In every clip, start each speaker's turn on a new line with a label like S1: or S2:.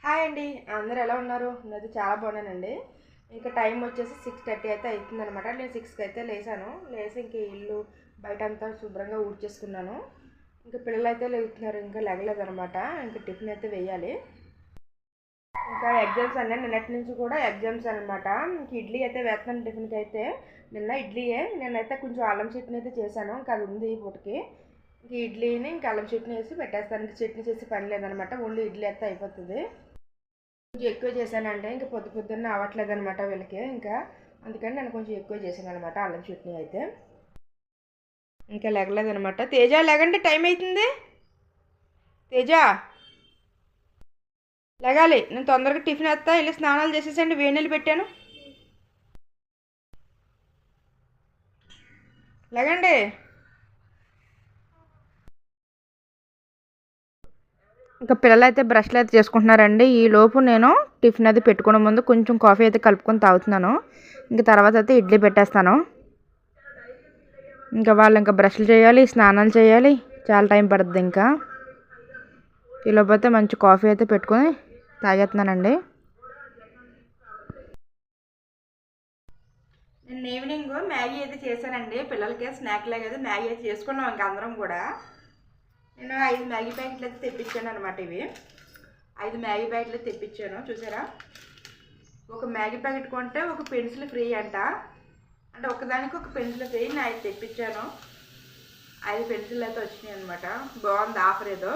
S1: Hi అండి, అందరూ ఎలా ఉన్నారు? నేనైతే చాలా బాగున్నానండి. ఇంకా టైం వచ్చేసి 6:30 అయితే అవుతుందనమాట. నేను 6కి అయితే లేసాను. లేసి ఇంక ఇల్లు బయట అంతా శుభ్రంగా ఊడ్చేసుకున్నాను. ఇంకా పిల్లలు అయితే లేగుతున్నారు, ఇంకా లేగలేదనమాట. ఇంకా టిఫిన్ అయితే వేయాలి. ఇంకా ఎగ్జామ్స్ అండి, నిన్నటి నుంచి కూడా ఎగ్జామ్స్ అనమాట. ఇంక ఇడ్లీ అయితే వేస్తున్నాను టిఫిన్కి అయితే. నిన్న ఇడ్లీయే, నేనైతే కొంచెం అల్లం చట్నీ అయితే చేశాను. ఇంకా అది ఉంది ఈ పూటకి. ఇంక ఇడ్లీని ఇంకా అల్లం చట్నీ వేసి పెట్టేస్తాను. ఇంక చట్నీ చేసి పని లేదనమాట, ఓన్లీ ఇడ్లీ అయితే అయిపోతుంది. కొంచెం ఎక్కువ చేశానంటే ఇంకా పొద్దున్న అవ్వట్లేదు అనమాట వీళ్ళకి. ఇంకా అందుకని నేను కొంచెం ఎక్కువ చేశాను అనమాట అల్లం చట్నీ అయితే. ఇంకా లేగలేదనమాట. తేజ లేగండి, టైం అవుతుంది. తేజ లేగాలి, నేను తొందరగా టిఫిన్ వేస్తా. వెళ్ళి స్నానాలు చేసేసండి, వేడి నీళ్ళు పెట్టాను. లేగండి. ఇంకా పిల్లలు అయితే బ్రష్లు అయితే చేసుకుంటున్నారండి. ఈ లోపు నేను టిఫిన్ అది పెట్టుకునే ముందు కొంచెం కాఫీ అయితే కలుపుకొని తాగుతున్నాను. ఇంకా తర్వాత అయితే ఇడ్లీ పెట్టేస్తాను. ఇంకా వాళ్ళు ఇంకా బ్రష్లు చేయాలి, స్నానాలు చేయాలి, చాలా టైం పడుతుంది. ఇంకా ఈలోపు మంచి కాఫీ అయితే పెట్టుకొని తాగేస్తున్నానండి. నేను ఈవినింగ్ మ్యాగీ అయితే చేశానండి, పిల్లలకి స్నాక్ లాగా మ్యాగీ అయితే చేసుకున్నాం ఇంకా అందరం కూడా. నేను 5 మ్యాగీ ప్యాకెట్లు అయితే తెప్పించాను అనమాట. ఇవి 5 మ్యాగీ ప్యాకెట్లు తెప్పించాను. చూసారా, ఒక మ్యాగీ ప్యాకెట్ కొంటే ఒక పెన్సిల్ ఫ్రీ అంట. అంటే ఒకదానికి ఒక పెన్సిల్ ఫ్రీ. నేను 5 తెప్పించాను. 5 పెన్సిల్ అయితే వచ్చినాయి అనమాట. బాగుంది ఆఫర్ ఏదో.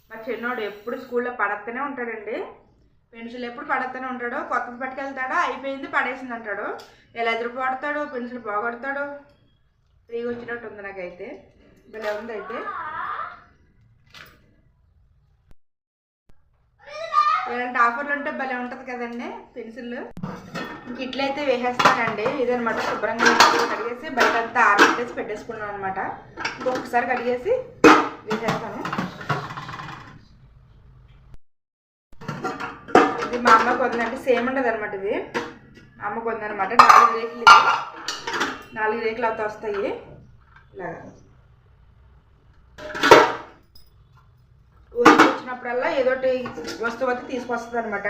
S1: మా చిన్నోడు ఎప్పుడు స్కూల్లో పడతానే ఉంటాడండి. పెన్సిల్ ఎప్పుడు పడతానే ఉంటాడు. కొత్తది పట్టుకెళ్తాడా, అయిపోయింది పడేసింది అంటాడు. ఎలా ఎదురు పడతాడు, పెన్సిల్ పోగొడతాడు. ఫ్రీగా వచ్చినట్టు ఉంది నాకైతే. భలే ఉంది అయితే. ఇలాంటి ఆఫర్లు ఉంటే భలే ఉంటుంది కదండి పెన్సిల్. ఇంక ఇట్లయితే వేసేస్తానండి. ఇదనమాట, శుభ్రంగా కడిగేసి బయట అంతా ఆరబెట్టేసి పెట్టేసుకున్నాను అనమాట. ఇంకొకసారి కడిగేసి వేసేస్తాను. ఇది మా అమ్మ కొందంటే సేమ్ ఉండదు అనమాట. ఇది మా అమ్మ కొందనమాట. 4 రేకులు, ఇది 4 రేకులు అవుతా వస్తాయి ఇలాగా. ఊరికి వచ్చినప్పుడల్లా ఏదోటి వస్తువు అయితే తీసుకొస్తుంది అనమాట.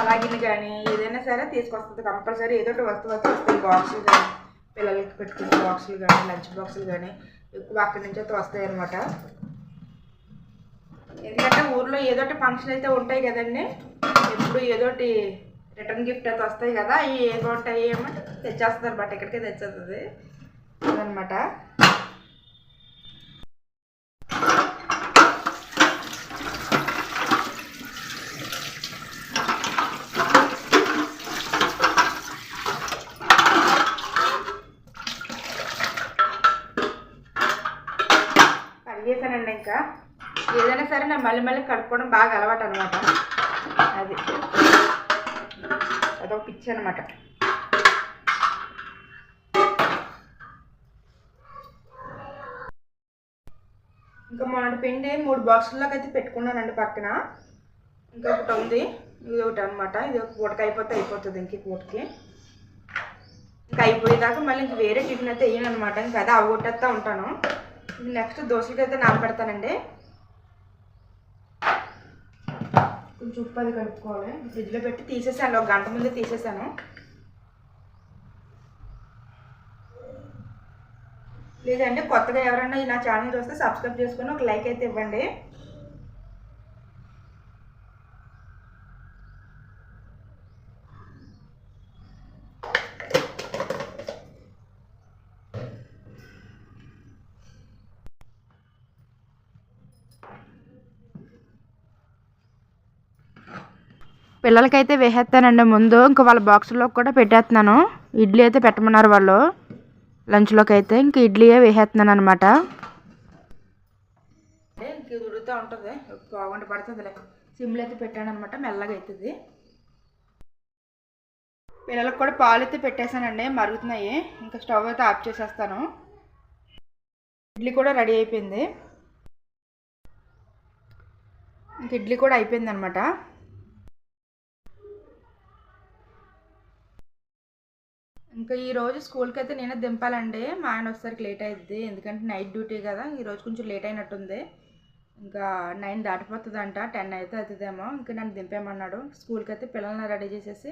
S1: అలాగిని కానీ ఏదైనా సరే తీసుకొస్తుంది కంపల్సరీ. ఏదోటి వస్తువు అయితే వస్తాయి. బాక్సులు కానీ, పిల్లలకి పెట్టుకునే బాక్సులు కానీ, లంచ్ బాక్సులు కానీ ఎక్కువ అక్కడి నుంచి అయితే వస్తాయి అనమాట. ఎందుకంటే ఊర్లో ఏదోటి ఫంక్షన్ అయితే ఉంటాయి కదండి. ఎప్పుడు ఏదోటి రిటర్న్ గిఫ్ట్ అయితే వస్తాయి కదా. అవి ఏదో ఉంటాయి ఏమో తెచ్చేస్తుంది అనమాట. ఇక్కడికే తెచ్చేస్తుంది అదనమాట. కడిగేసానండి. ఇంకా ఏదైనా సరే నేను మళ్ళీ కడుక్కోవడం బాగా అలవాటు అనమాట. అదొక పిచ్చి అనమాట. ఇంకా మొన్నటి పిండి 3 బాక్సుల్లోకి అయితే పెట్టుకున్నానండి పక్కన. ఇంకొకటి ఉంది, ఇది ఒకటి అనమాట. ఇది ఒక పూటకి అయిపోతుంది. ఇంక పూటకి ఇంకా అయిపోయేదాకా మళ్ళీ ఇంక వేరే టిఫిన్ అయితే వేయను అనమాట. ఇంకా అదే అవగొట్టేస్తూ ఉంటాను. నెక్స్ట్ దోశలకి అయితే నానబెడతానండి. కొంచెం ఉప్పు అది కలుపుకోవాలి. ఫ్రిడ్జ్లో పెట్టి తీసేసాను, 1 గంట ముందే తీసేసాను. లేదంటే కొత్తగా ఎవరైనా నా ఛానల్ చూస్తే సబ్స్క్రైబ్ చేసుకొని ఒక లైక్ అయితే ఇవ్వండి. పిల్లలకైతే వేసేస్తానండి ముందు. ఇంకా వాళ్ళ బాక్సుల్లో కూడా పెట్టేస్తున్నాను. ఇడ్లీ అయితే పెట్టమన్నారు వాళ్ళు లంచ్లోకి అయితే. ఇంక ఇడ్లీయే వేసేస్తున్నాను అనమాట. ఇంక ఇది ఉడుతూ ఉంటుంది, బాగుండి పడుతుందిలే. సిమ్లో అయితే పెట్టాను అనమాట, మెల్లగా అవుతుంది. పిల్లలకు కూడా పాలు అయితే పెట్టేశానండి, మరుగుతున్నాయి. ఇంకా స్టవ్ అయితే ఆఫ్ చేసేస్తాను. ఇడ్లీ కూడా రెడీ అయిపోయింది. ఇంక ఇడ్లీ కూడా అయిపోయింది అనమాట. ఇంకా ఈరోజు స్కూల్కి అయితే నేనే దింపాలండి. మా ఆయన వచ్చేసరికి లేట్ అవుతుంది, ఎందుకంటే నైట్ డ్యూటీ కదా. ఈరోజు కొంచెం లేట్ అయినట్టుంది. ఇంకా 9 దాటిపోతుందంట, 10 అయితే అవుతుందేమో. ఇంకా నన్ను దింపేమన్నాడు. స్కూల్కి అయితే పిల్లల్ని రెడీ చేసేసి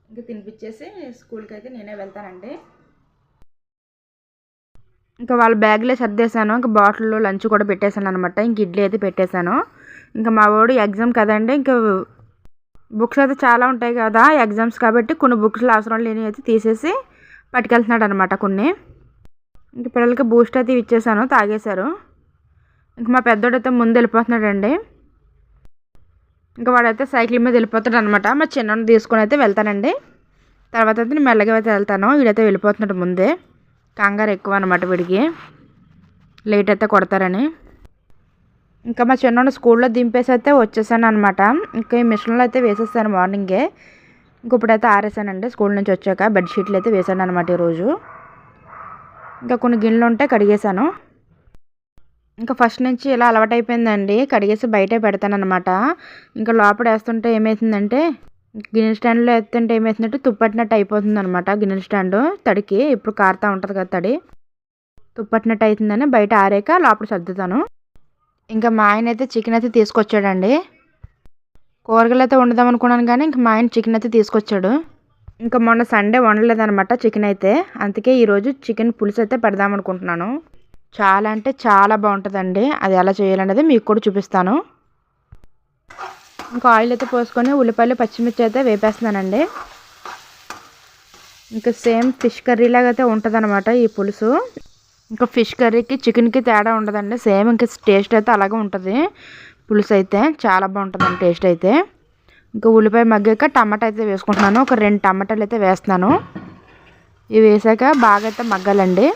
S1: ఇంకా తినిపించేసి స్కూల్కి అయితే నేనే వెళ్తానండి. ఇంకా వాళ్ళ బ్యాగ్లే సర్దేశాను. ఇంకా బాటిల్లో లంచ్ కూడా పెట్టేశాను అనమాట. ఇంక ఇడ్లీ అయితే పెట్టేశాను. ఇంకా మా వాడు ఎగ్జామ్ కదండి, ఇంకా బుక్స్ అయితే చాలా ఉంటాయి కదా ఎగ్జామ్స్ కాబట్టి కొన్ని బుక్స్లో అవసరం లేని అయితే తీసేసి పట్టుకెళ్తున్నాడు అనమాట కొన్ని. ఇంక పిల్లలకి బూస్ట్ అయితే ఇచ్చేసాను, తాగేశారు. ఇంక మా పెద్దోడైతే ముందు వెళ్ళిపోతున్నాడండి. ఇంకా వాడైతే సైకిల్ మీద వెళ్ళిపోతాడు అనమాట. మా చిన్నోడిని తీసుకొని అయితే వెళ్తానండి. తర్వాత అయితే నేను మెల్లగా అయితే వెళ్తాను. వీడైతే వెళ్ళిపోతున్నాడు ముందే. కంగారు ఎక్కువ అనమాట వీడికి, లేట్ అయితే కొడతారని. ఇంకా మా చిన్నోడిని స్కూల్లో దింపేసి అయితే వచ్చేసాను అనమాట. ఇంకా ఈ మిషన్లో అయితే వేసేసాను మార్నింగే. ఇంక ఇప్పుడైతే ఆరేసానండి. స్కూల్ నుంచి వచ్చాక బెడ్షీట్లు అయితే వేసాను అనమాట ఈరోజు. ఇంకా కొన్ని గిన్నెలు ఉంటే కడిగేశాను. ఇంకా ఫస్ట్ నుంచి ఇలా అలవాటు అయిపోయిందండి, కడిగేసి బయటే పెడతాను అనమాట. ఇంకా లోపల వేస్తుంటే ఏమవుతుందంటే గిన్నె స్టాండ్లో వేస్తుంటే ఏమవుతుందంటే తుప్పట్టినట్టు అయిపోతుంది అనమాట. గిన్నె స్టాండ్ తడికి ఇప్పుడు కారుతూ ఉంటుంది కదా, తడి తుప్పట్టినట్టు అవుతుందని బయట ఆరాక లోపల సర్దుతాను. ఇంకా మా ఆయన అయితే చికెన్ అయితే తీసుకొచ్చాడండి. కూరగాయలు అయితే వండుదాం అనుకున్నాను కానీ ఇంకా మా ఆయన చికెన్ అయితే తీసుకొచ్చాడు. ఇంకా మొన్న సండే వండలేదనమాట చికెన్ అయితే, అందుకే ఈరోజు చికెన్ పులుసు అయితే పెడదాం అనుకుంటున్నాను. చాలా అంటే చాలా బాగుంటుందండి. అది ఎలా చేయాలనేది మీకు కూడా చూపిస్తాను. ఇంకా ఆయిల్ అయితే పోసుకొని ఉల్లిపాయలు పచ్చిమిర్చి అయితే వేపేస్తున్నానండి. ఇంకా సేమ్ ఫిష్ కర్రీ లాగా అయితే ఉంటుంది అనమాట ఈ పులుసు. ఇంకా ఫిష్ కర్రీకి చికెన్కి తేడా ఉండదండి, సేమ్ ఇంకా టేస్ట్ అయితే అలాగే ఉంటుంది. పులుసు అయితే చాలా బాగుంటుందండి టేస్ట్ అయితే. ఇంకా ఉల్లిపాయ మగ్గాక టమాటా అయితే వేసుకుంటున్నాను. ఒక 2 టమాటాలు అయితే వేస్తున్నాను. ఇవి వేసాక బాగా అయితే మగ్గాలండి.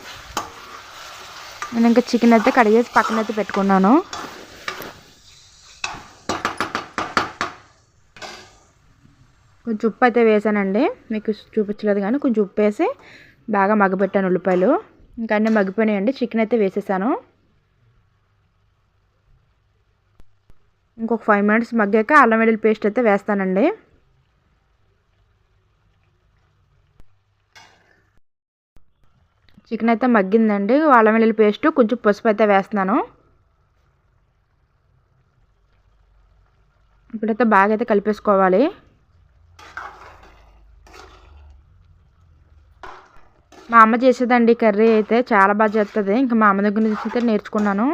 S1: నేను ఇంకా చికెన్ అయితే కడిగేసి పక్కన అయితే పెట్టుకున్నాను. కొంచెం ఉప్పు అయితే వేసానండి, మీకు చూపించలేదు కానీ కొంచెం ఉప్పు వేసి బాగా మగ్గబెట్టాను ఉల్లిపాయలు. ఇంకా అన్నీ మగ్గిపోయినాయండి. చికెన్ అయితే వేసేసాను. ఇంకొక 5 మినిట్స్ మగ్గాక అల్లం వెల్లుల్లి పేస్ట్ అయితే వేస్తానండి. చికెన్ అయితే మగ్గిందండి. అల్లం వెల్లుల్లి పేస్ట్ కొంచెం పసుపు అయితే వేస్తున్నాను. ఇప్పుడైతే బాగా అయితే కలిపేసుకోవాలి. మా అమ్మ చేసేదండి కర్రీ అయితే చాలా బాగా చేస్తుంది. ఇంకా మా అమ్మ దగ్గర నుంచి అయితే నేర్చుకున్నాను.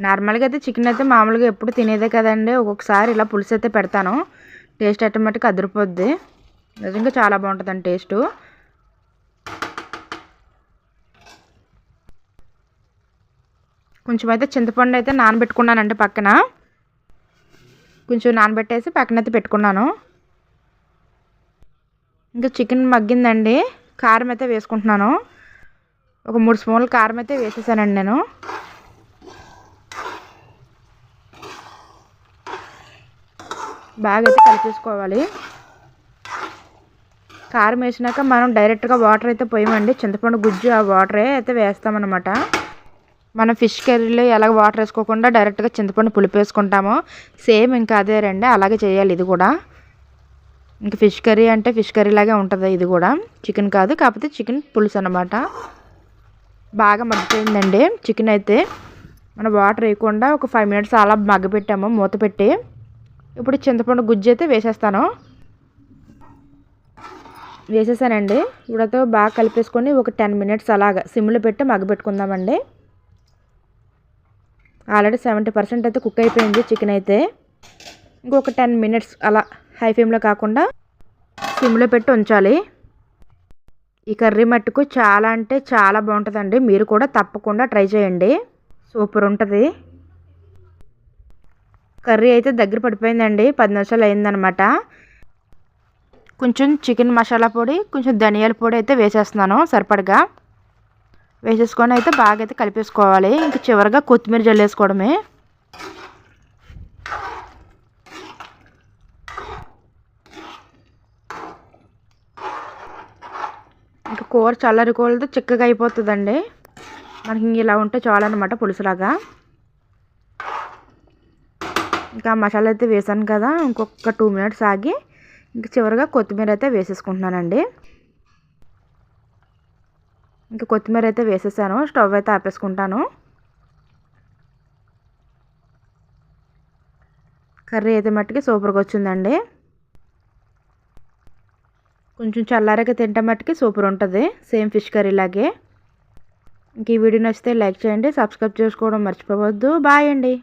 S1: నార్మల్గా అయితే చికెన్ అయితే మామూలుగా ఎప్పుడు తినేదే కదండి, ఒక్కొక్కసారి ఇలా పులుసు అయితే పెడతాను. టేస్ట్ ఆటోమేటిక్గా అదిరిపోద్ది. నిజంగా చాలా బాగుంటుందండి టేస్టు. కొంచెం అయితే చింతపండు అయితే నానబెట్టుకున్నానండి పక్కన. కొంచెం నానబెట్టేసి పక్కన అయితే పెట్టుకున్నాను. ఇంకా చికెన్ మగ్గిందండి. కారం అయితే వేసుకుంటున్నాను. ఒక 3 స్పూన్లు కారం అయితే వేసేసానండి నేను. బాగా అయితే కలిపేసుకోవాలి. కారం వేసినాక మనం డైరెక్ట్గా వాటర్ అయితే పోయమండి, చింతపండు గుజ్జు ఆ వాటరే అయితే వేస్తామన్నమాట. మనం ఫిష్ కర్రీలో ఎలాగ వాటర్ వేసుకోకుండా డైరెక్ట్గా చింతపండు పులుపు వేసుకుంటామో సేమ్ ఇంకా అదే రండి, అలాగే చేయాలి ఇది కూడా. ఇంకా ఫిష్ కర్రీ అంటే ఫిష్ కర్రీ లాగే ఉంటుంది ఇది కూడా, చికెన్ కాదు, కాకపోతే చికెన్ పులుసు అన్నమాట. బాగా మగ్గిపోయిందండి చికెన్ అయితే. మనం వాటర్ వేయకుండా ఒక 5 మినిట్స్ అలా మగ్గపెట్టాము మూత పెట్టి. ఇప్పుడు చింతపండు గుజ్జు అయితే వేసేసానండి. ఇప్పుడైతే బాగా కలిపేసుకొని ఒక 10 మినిట్స్ అలాగా సిమ్లో పెట్టి మగ్గబెట్టుకుందామండి. ఆల్రెడీ 70% అయితే కుక్ అయిపోయింది చికెన్ అయితే. ఇంకొక 10 మినిట్స్ అలా హై ఫ్లేమ్లో కాకుండా సిమ్లో పెట్టి ఉంచాలి. ఈ కర్రీ మట్టుకు చాలా అంటే చాలా బాగుంటుందండి, మీరు కూడా తప్పకుండా ట్రై చేయండి, సూపర్ ఉంటుంది. కర్రీ అయితే దగ్గర పడిపోయిందండి, 10 నిమిషాలు అయిందనమాట. కొంచెం చికెన్ మసాలా పొడి, కొంచెం ధనియాల పొడి అయితే వేసేస్తున్నాను సరిపడగా. వేసేసుకొని అయితే బాగా అయితే కలిపేసుకోవాలి. ఇంక చివరిగా కొత్తిమీర జల్లేసుకోవడమే. ఇంకా కూర చల్లరికోలతో చిక్కగా అయిపోతుందండి. మనకి ఇలా ఉంటే చాలన్నమాట పులుసులాగా. ఇంకా మసాలా అయితే వేసాను కదా, ఇంకొక 2 మినిట్స్ ఆగి ఇంక చివరిగా కొత్తిమీర అయితే వేసేసుకుంటున్నానండి. ఇంకా కొత్తిమీర అయితే వేసేసాను, స్టవ్ అయితే ఆపేసుకుంటాను. కర్రీ అయితే మట్టుకి సూపర్గా వచ్చిందండి. కొంచెం చల్లారగా తింటే మట్టుకి సూపర్ ఉంటుంది, సేమ్ ఫిష్ కర్రీ లాగే. ఇంక ఈ వీడియో నచ్చితే లైక్ చేయండి, సబ్స్క్రైబ్ చేసుకోవడం మర్చిపోవద్దు. బాయ్ అండి.